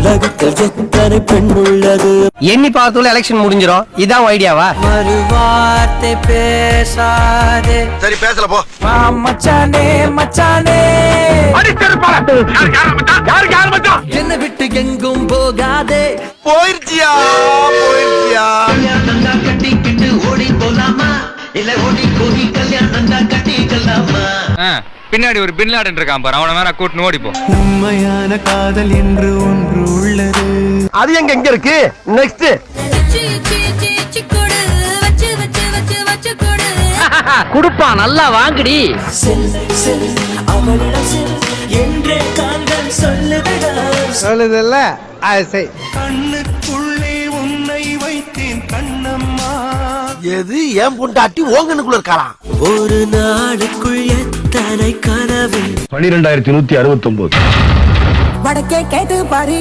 உலகத்தில் எத்தனை பெண் உள்ளது. எண்ணி பார்த்துள்ள எலெக்ஷன் முடிஞ்சிரும். இதான் ஐடியாவா? மறுவார்த்தை பேசாதே. சரி பேசல போ. மச்சானே மச்சானே என்னை விட்டு எங்கும் போகாதே. போயிருச்சியா போயிருச்சியா. கட்டிக்கிட்டு ஓடி போலாமா இல்ல ஓடி போய் கல்யாணம் தான் கட்டிக்கலாமா? பின்னாடி ஒரு பின்லாடன் இருக்கான் பாரு, அவனை வேற கூட்டின்னு ஓடிப்போம். உண்மையான காதல் என்று ஒன்று உள்ளது. அது எங்க இருக்கு? நெக்ஸ்ட் குடுப்பா நல்லா வாங்குடி. சொல்லுதல்ல ஆசை. கண்ணுக்குள்ளே உன்னை வைத்தேன் கண்ணம்மா. எது ஏன் பொண்டாட்டி ஓங்கனுக்குள்ள இருக்காளாம்? ஒரு நாளுக்குள் எத்தனை கனவு. 12169 வடக்கே கேட்டு பாரு.